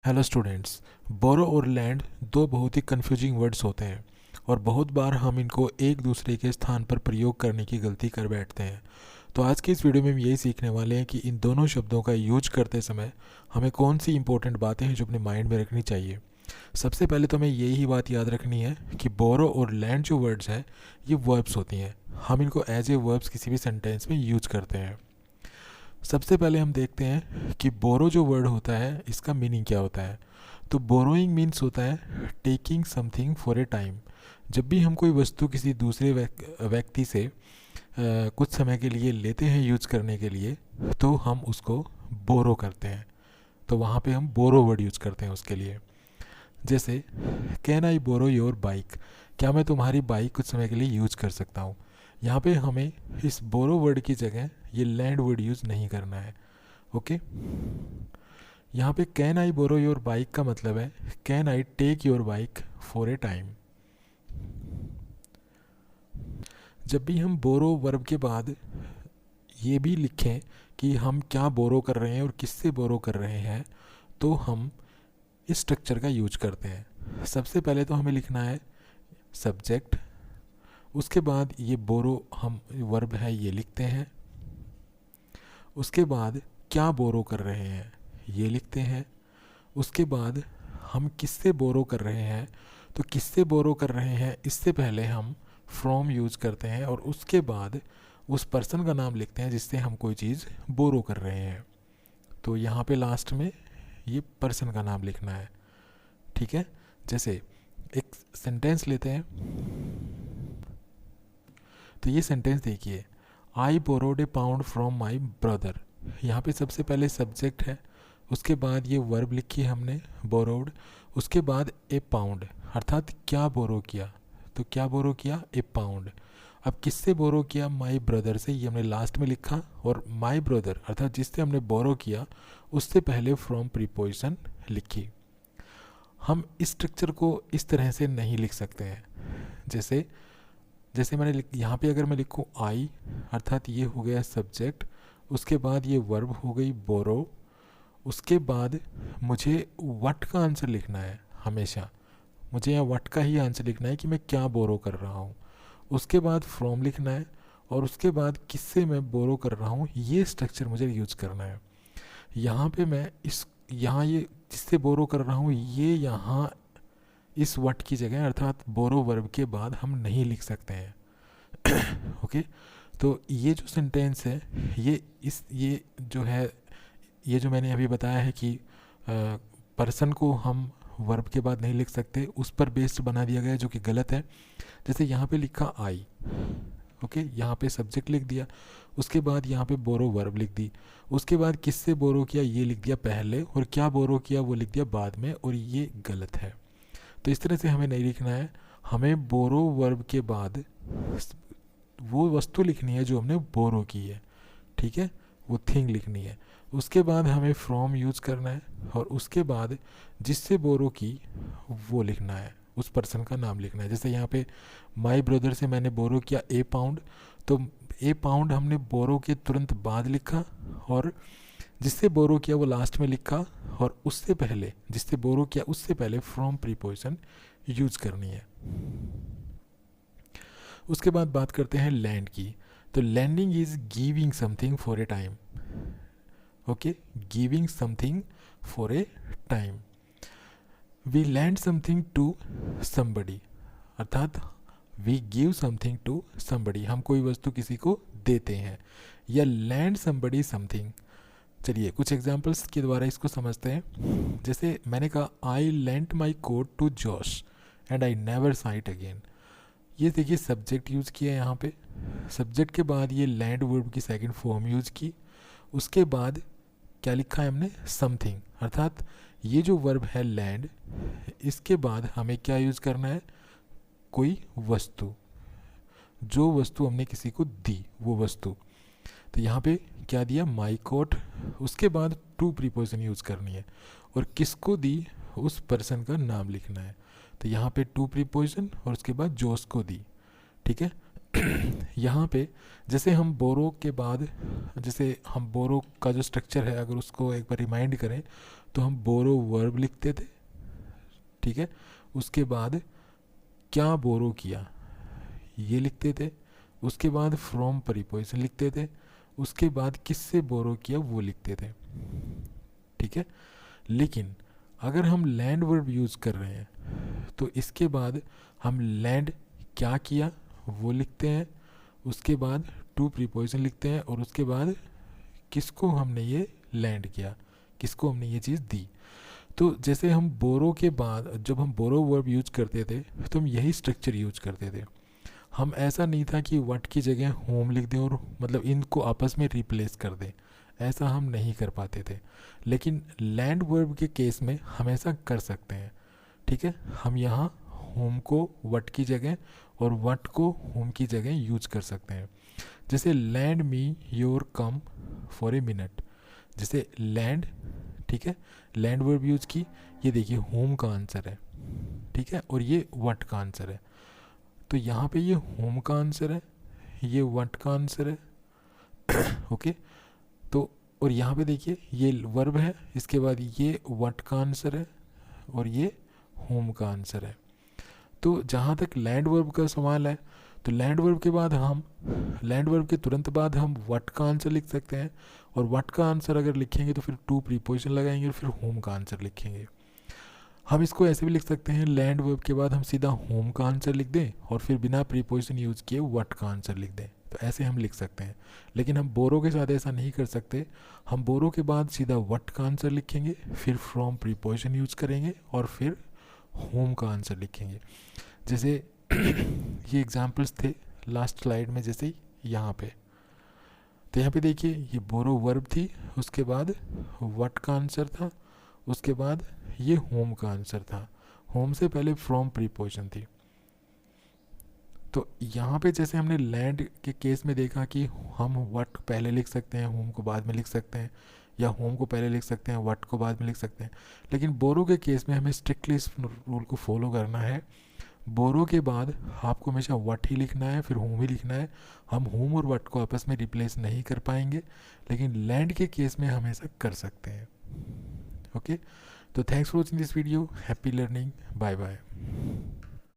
Hello students. बोरो और land दो बहुत ही कंफ्यूजिंग वर्ड्स होते हैं और बहुत बार हम इनको एक दूसरे के स्थान पर प्रयोग करने की गलती कर बैठते हैं। तो आज की इस वीडियो में हम यही सीखने वाले हैं कि इन दोनों शब्दों का यूज करते समय हमें कौन सी इंपॉर्टेंट बातें हैं जो अपने माइंड में रखनी चाहिए। सबसे पहले तो हमें यही बात याद रखनी है कि बोरो और लैंड जो वर्ड्स हैं ये वर्ब्स होती हैं। हम इनको एज ए वर्ब्स किसी भी सेंटेंस में यूज करते हैं। सबसे पहले हम देखते हैं कि बोरो जो वर्ड होता है इसका मीनिंग क्या होता है। तो बोरोइंग मीन्स होता है taking something for a time. जब भी हम कोई वस्तु किसी दूसरे व्यक्ति से कुछ समय के लिए लेते हैं यूज करने के लिए, तो हम उसको बोरो करते हैं। तो वहाँ पे हम बोरो वर्ड यूज करते हैं उसके लिए। जैसे can I borrow your bike, क्या मैं तुम्हारी बाइक कुछ समय के लिए यूज कर सकता हूँ। यहाँ पे हमें इस बोरो वर्ड की जगह ये लैंड वर्ड यूज नहीं करना है। ओके, यहाँ पे can I borrow your bike का मतलब है can I take your bike for a time. जब भी हम बोरो वर्ब के बाद ये भी लिखें कि हम क्या बोरो कर रहे हैं और किससे बोरो कर रहे हैं, तो हम इस स्ट्रक्चर का यूज करते हैं। सबसे पहले तो हमें लिखना है सब्जेक्ट, उसके बाद ये बोरो हम वर्ब है ये लिखते हैं, उसके बाद क्या बोरो कर रहे हैं ये लिखते हैं, उसके बाद हम किससे बोरो कर रहे हैं, तो किससे बोरो कर रहे हैं इससे पहले हम फ्रॉम यूज करते हैं और उसके बाद उस पर्सन का नाम लिखते हैं जिससे हम कोई चीज़ बोरो कर रहे हैं। तो यहाँ पे लास्ट में ये पर्सन का नाम लिखना है। ठीक है, जैसे एक सेंटेंस लेते हैं, तो ये सेंटेंस देखिए, I borrowed A pound from my brother. यहाँ पे सबसे पहले सब्जेक्ट है, उसके बाद ये वर्ब लिखी है हमने बोरोड, उसके बाद ए पाउंड अर्थात क्या बोरो किया, तो क्या बोरो किया ए पाउंड। अब किससे बोरो किया, माई ब्रदर से, ये हमने लास्ट में लिखा, और माई ब्रदर अर्थात जिससे हमने बोरो किया उससे पहले फ्रॉम प्रीपोजिशन लिखी। हम इस स्ट्रक्चर को इस तरह से नहीं लिख सकते हैं। जैसे जैसे मैंने यहाँ पे अगर मैं लिखूँ आई अर्थात ये हो गया सब्जेक्ट, उसके बाद ये वर्ब हो गई बोरो, उसके बाद मुझे व्हाट का आंसर लिखना है। हमेशा मुझे यहाँ व्हाट का ही आंसर लिखना है कि मैं क्या बोरो कर रहा हूँ। उसके बाद फ्रॉम लिखना है और उसके बाद किससे मैं बोरो कर रहा हूँ ये स्ट्रक्चर मुझे यूज करना है। यहाँ पे मैं यहाँ ये जिससे बोरो कर रहा हूँ ये यहाँ इस व्हाट की जगह अर्थात बोरो वर्ब के बाद हम नहीं लिख सकते हैं। ओके, तो ये जो सेंटेंस है ये जो है, ये जो मैंने अभी बताया है कि पर्सन को हम वर्ब के बाद नहीं लिख सकते, उस पर बेस्ड बना दिया गया है जो कि गलत है। जैसे यहाँ पे लिखा आई, ओके, यहाँ पे सब्जेक्ट लिख दिया, उसके बाद यहाँ पे बोरो वर्ब लिख दी, उसके बाद किससे बोरो किया ये लिख दिया पहले, और क्या बोरो किया वो लिख दिया बाद में, और ये गलत है। तो इस तरह से हमें नहीं लिखना है। हमें बोरो वर्ब के बाद वो वस्तु लिखनी है जो हमने बोरो की है। ठीक है, वो थिंग लिखनी है। उसके बाद हमें फ्रॉम यूज करना है और उसके बाद जिससे बोरो की वो लिखना है, उस पर्सन का नाम लिखना है। जैसे यहाँ पे माई ब्रदर से मैंने बोरो किया ए पाउंड, तो ए पाउंड हमने बोरो के तुरंत बाद लिखा, और जिससे बोरो किया वो लास्ट में लिखा, और उससे पहले जिससे बोरो किया उससे पहले फ्रॉम प्रीपोजिशन यूज करनी है। उसके बाद बात करते हैं लैंड की। तो lending is giving something for a time. Okay, giving something for a time. We lend something to somebody अर्थात we give something to somebody, हम कोई वस्तु किसी को देते हैं, या लैंड समबडी समथिंग। चलिए कुछ एग्जांपल्स के द्वारा इसको समझते हैं। जैसे मैंने कहा I lent my coat to Josh and I never saw it again. ये देखिए सब्जेक्ट यूज़ किया यहाँ पे, सब्जेक्ट के बाद ये लैंड वर्ब की सेकंड फॉर्म यूज़ की, उसके बाद क्या लिखा है हमने समथिंग अर्थात ये जो वर्ब है लैंड, इसके बाद हमें क्या यूज़ करना है, कोई वस्तु, जो वस्तु हमने किसी को दी वो वस्तु। तो यहाँ पे क्या दिया माई कोट, उसके बाद टू प्रीपोजिशन यूज़ करनी है और किसको दी उस पर्सन का नाम लिखना है। तो यहाँ पे टू प्रीपोजिशन और उसके बाद जोस को दी। ठीक है, यहाँ पे जैसे हम बोरो के बाद, जैसे हम बोरो का जो स्ट्रक्चर है अगर उसको एक बार रिमाइंड करें, तो हम बोरो वर्ब लिखते थे, ठीक है। उसके बाद क्या बोरो किया ये लिखते थे, उसके बाद फ्रॉम प्रीपोजिशन लिखते थे, उसके बाद किससे बोरो किया वो लिखते थे, ठीक है। लेकिन अगर हम लैंड वर्ब यूज़ कर रहे हैं तो इसके बाद हम लैंड क्या किया वो लिखते हैं, उसके बाद टू प्रीपोजिशन लिखते हैं, और उसके बाद किसको हमने ये लैंड किया, किसको हमने ये चीज़ दी। तो जैसे हम बोरो के बाद जब हम बोरो वर्ब यूज करते थे तो हम यही स्ट्रक्चर यूज करते थे। हम ऐसा नहीं था कि वट की जगह होम लिख दें और मतलब इनको आपस में रिप्लेस कर दें, ऐसा हम नहीं कर पाते थे। लेकिन लैंड वर्ब के केस में हम ऐसा कर सकते हैं, ठीक है। हम यहाँ होम को वट की जगह और वट को होम की जगह यूज कर सकते हैं। जैसे land me your come for a minute, जैसे लैंड, ठीक है, लैंड वर्ब यूज की, ये देखिए होम का आंसर है, ठीक है, और ये वट का आंसर है। तो यहाँ पे ये होम का आंसर है, ये वट का आंसर है ओके। तो और यहाँ पे देखिए ये वर्ब है, इसके बाद ये वट का आंसर है और ये होम का आंसर है। तो जहाँ तक लैंड वर्ब का सवाल है, तो लैंड वर्ब के बाद हम लैंड वर्ब के तुरंत बाद हम वट का आंसर लिख सकते हैं, और वट का आंसर अगर लिखेंगे तो फिर टू प्रीपोजिशन लगाएंगे और फिर होम का आंसर लिखेंगे। हम इसको ऐसे भी लिख सकते हैं, लैंड वर्ब के बाद हम सीधा होम का आंसर लिख दें और फिर बिना प्रीपोजिशन यूज़ किए वट का आंसर लिख दें, तो ऐसे हम लिख सकते हैं। लेकिन हम बोरो के साथ ऐसा नहीं कर सकते, हम बोरो के बाद सीधा वट का आंसर लिखेंगे, फिर फ्रॉम प्रीपोजिशन यूज़ करेंगे और फिर होम का आंसर लिखेंगे। जैसे ये एग्जाम्पल्स थे लास्ट स्लाइड में, जैसे यहाँ पे, तो यहाँ पे देखिए ये बोरो वर्ब थी, उसके बाद वट का आंसर था, उसके बाद ये होम का आंसर था, होम से पहले फ्रॉम प्रीपोजिशन थी। तो यहाँ पे जैसे हमने लैंड के केस में देखा कि हम वट पहले लिख सकते हैं, होम को बाद में लिख सकते हैं, या होम को पहले लिख सकते हैं, वट को बाद में लिख सकते हैं। लेकिन बोरो के केस में हमें स्ट्रिक्टली इस रूल को फॉलो करना है, बोरो के बाद आपको हमेशा वट ही लिखना है, फिर होम ही लिखना है। हम होम और वट को आपस में रिप्लेस नहीं कर पाएंगे, लेकिन लैंड के केस में हम ऐसा कर सकते हैं, ओके। तो thanks for watching this video, happy learning, bye bye.